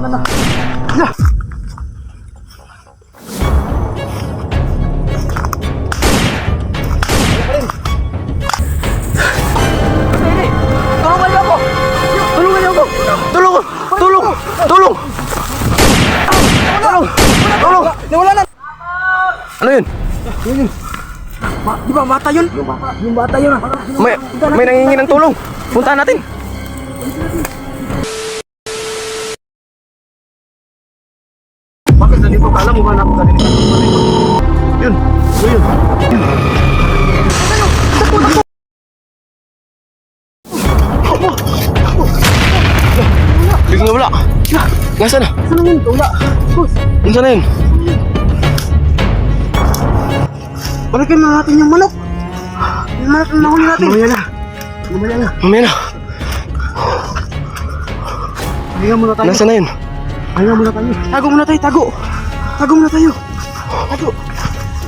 na. Ya. Tulungan niyo ako! Tulungan niyo ako! Tulong! Tulong! Tulong! Tulong! Tulong! Nawala na! Ano yun? Yun. Di ba bata yun? Yung bata yun. May nangingi ng tulong. Puntahan natin. Bakit hindi mo alam mo hanap ka din? Yun. Yun. Biglang nawala. Nasaan na? Saan yun? Wala. Boss. Nasaan na yun? Balikan na natin yung manok. Yung manok na nahuli natin. Mamaya na. Mamaya na. Pahinga muna tayo. Nasaan na yun? Pahinga muna tayo. Tago muna tayo. Tago muna tayo. Tago.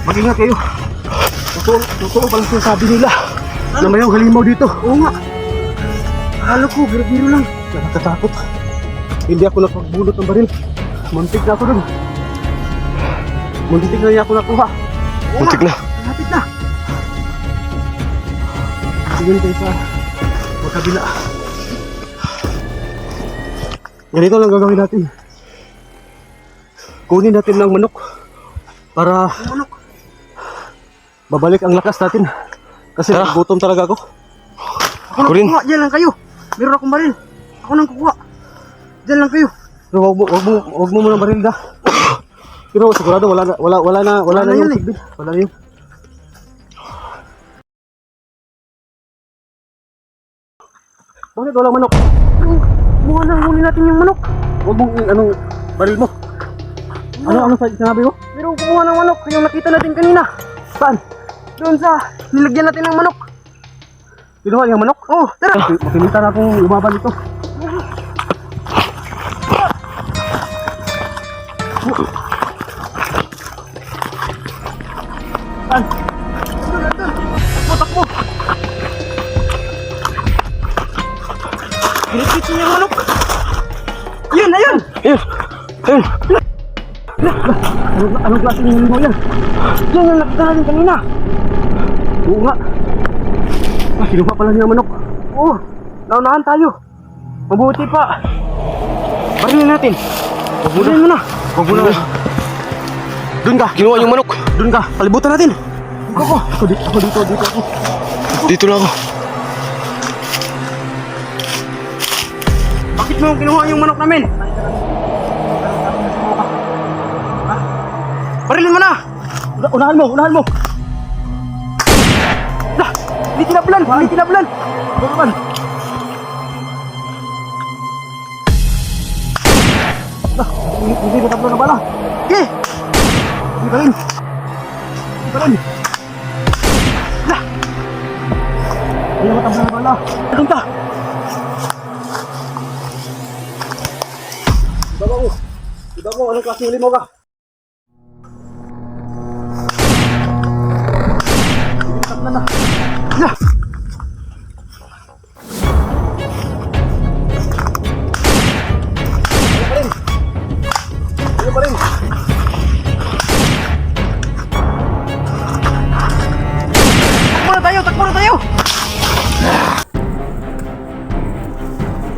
Mag-ingat kayo. Totoo palang sinasabi nila na mayroong halimaw dito. Oo nga. Akala ko, biro-biro lang. Nakakatakot. Hindi ako nakagbulot ng baril. Muntik na ako dun. Muntik na niya ako nakuha. Muntik na. Lapit na. Tingin tayo sa magkabila. Ganito lang gagawin natin. Kunin natin ng manok para babalik ang lakas natin. Kasi gutom talaga ako. Ako nang Kunin. kukuha, dyan lang kayo. Meron akong baril. Ako nang kukuha. Dyan lang kayo. Pero wag mo muna baril na. Pero sigurado wala na yung sigbid. Wala na yun. Bakit walang manok? Buha na huli natin yung manok. Huwag mong anong baril mo. Ano sinabi mo? Meron kumuha ng manok. Yung nakita natin kanina. Saan? Doon sa nilagyan natin ng manok. Kinuha yung manok? Oo, tara. Makimita na akong lumaban ito. Saan? Takbo! Pinipit niya yung manok. Yun, ayun! Ayun. Anong klaseng halimaw yan? Yan yung nakita natin kanina. Oo nga. Kinuha pala niya manok. Oo, naunahan tayo. Mabuti pa. Barilin natin. Barilin mo na. Huwag mo na. Doon ka. Kinuha yung manok. Doon ka. Palibutan natin. Ako dito ako. Dito na ako. Bakit mo kinuha yung manok namin? Barilin mo na. Unahan mo. Hindi tinaplan. Bagaman. Hindi nataplan na bala. Okay. Hindi pa rin. Hindi nataplan na bala. Doon ka. Diba mo, anong klaseng halimaw ka? Nataplan na. Ya! Ano pa rin? Takbo na tayo!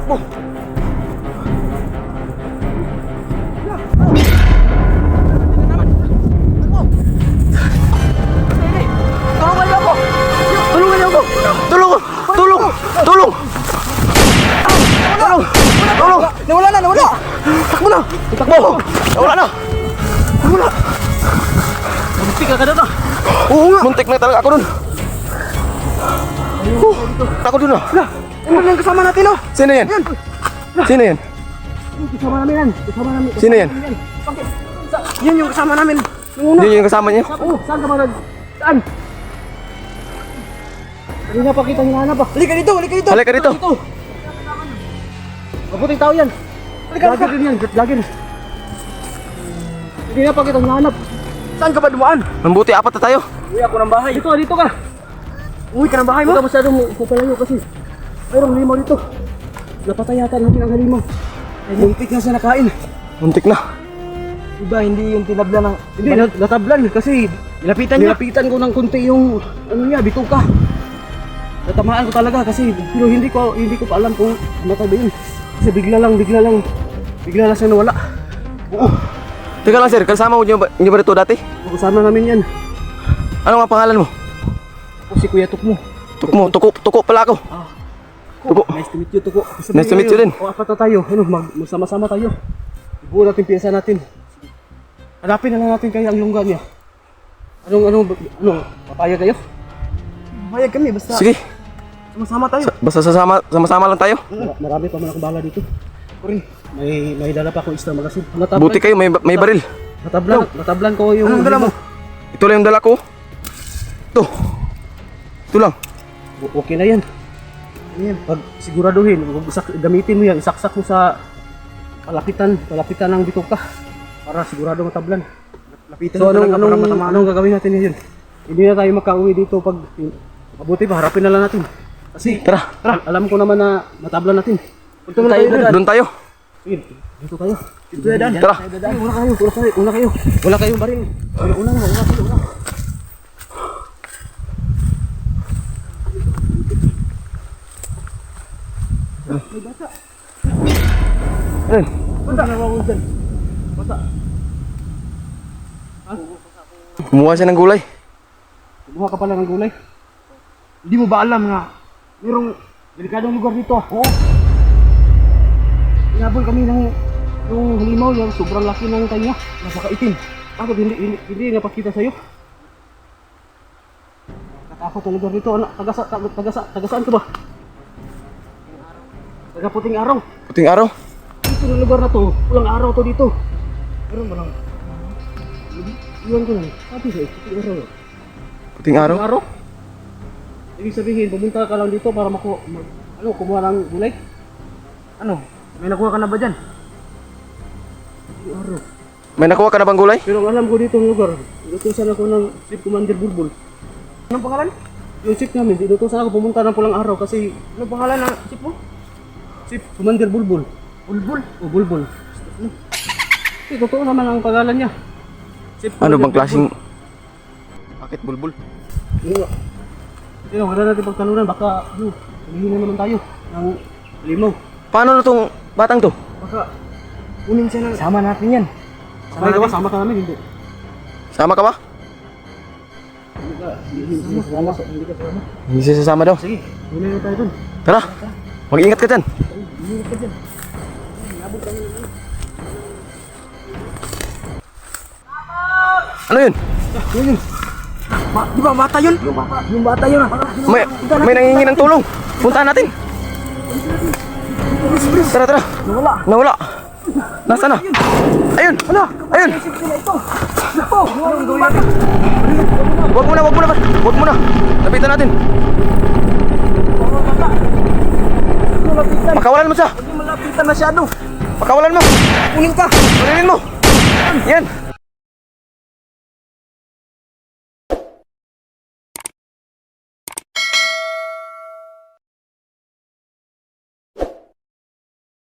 Oh. Tulungan niyo ako! Tulong! Nawala na! Takbo na! Nawala na. Muntik ka na. Oo nga. Muntik na talaga ako dun. Ako dun ah. Ano yung kasama natin oh? Sino yan? Sino yan? Kasama namin yan. Sino yan? Yan yung kasama namin. Yung una. Yun yung kasama niya? Oo, saan ka ba saan? Hindi na pa kita hinahanap ah. Halika dito. Halika dito. Mabuting tao yan. Vlogger din yan, vlogger. Hindi na pa kita hinahanap. Saan ka ba dumaan? Mabuti, apat na tayo. Uwi ako ng bahay. Dito ka. Uwi ka ng bahay mo? Huwag ka masyadong pupalayo kasi mayroong halimaw dito. Napatay yata natin ang halimaw. Muntik na siya nakain. Muntik na. Diba, hindi yung tinabla ng... Hindi, natablan kasi nilapitan ko ng kunti yung ano niya, bituka. Natamaan ko talaga kasi pero hindi ko pa alam kung namatay ba yun. Kasi bigla lang siya nawala. Oo, Teka lang sir, kasama mo niyo ba ito dati? kasama namin yan. Ano nga pangalan mo? O si Kuya Tukmo. Tuko pala ako. Tuko. Nice to meet you, Tuko. Nice to meet you din. O apat na tayo, ano, magsama-sama tayo. Ibuo natin piyesa natin. Hanapin na lang natin kaya ang lungga niya. Ano, papayag kayo? Papayag kami, basta Sige, sama-sama tayo. basta sama-sama lang tayo. Marami pa man akong bala dito. Kurin, may dala pa akong extra magasin. Buti kayo, may baril. Natablan ko yung... Anong dala mo? Ito lang yung dala ko. Ito lang. Okay na yan. Ayan, pag siguraduhin, gamitin mo yan, isaksak mo sa palapitan ng bituka para sigurado matablan. So anong gagawin natin ngayon? Hindi na tayo makauwi dito pag mabuti pa, harapin na lang natin. Kasi Tara. alam ko naman na matablan natin. Punta na tayo doon. Doon tayo. Sige, dito tayo. Dito na Dan. Tara. Una kayo. Wala kayong baril. Una kayo. Ayun. Bata na ako dyan. Bata. Kumuha siya ng gulay. Kumuha ka pala ng gulay. Hindi mo ba alam nga mayroong delikadong lugar dito? Oo. Inabol kami ng yung halimaw yung sobrang laki ng kanya. Nasa kaitim. Bakit hindi napakita sa'yo? Katakot ang lugar dito. Anak, tagasaan ka ba? Taga Puting Araw. Puting araw. Dito ng lugar na to. Pulang araw to dito. Meron ba lang? Iwan ko lang. Sabi sa'yo, Puting Araw. Puting araw. Araw? Ibig sabihin, pumunta ka lang dito para kumuha ng gulay? Ano? May nakuha ka na ba dyan? Araw. May nakuha ka na bang gulay? Pero ang alam ko dito ng lugar, inutusan ako ng Chief Commander Bulbul. Anong pangalan? Yung chief namin, inutusan ako pumunta ng Pulang Araw kasi... Anong pangalan ng chief mo? Chief Commander Bulbul. Bulbul? O Bulbul. Kasi totoo naman ang pangalan niya. Chief Ano Commander bang klaseng... Bakit bulbul? Bulbul. Pero wala natin pagtalunan, baka hulihin na naman tayo ng limaw. Paano na tong batang to? Baka kunin siya ng... Sama natin yan. Sama ka namin, hindi. Sama ka ba? Hindi ka sama. Hindi siya sasama daw. Sige, kunin na tayo dun. Tara. Mag-ingat ka dyan. Ingat ka dyan. Ano yun? Yun. Di ba bata yun? Yung bata yun. May nangingi ng tulong. Puntahan natin. Tara. Nawala. Nasaan na? Ayun. Ayun. Wag mo na. Lapitan natin. Pakawalan mo siya. Hindi malapitan masyado. Pakawalan mo. Kunin ka. Kunin mo. Yan.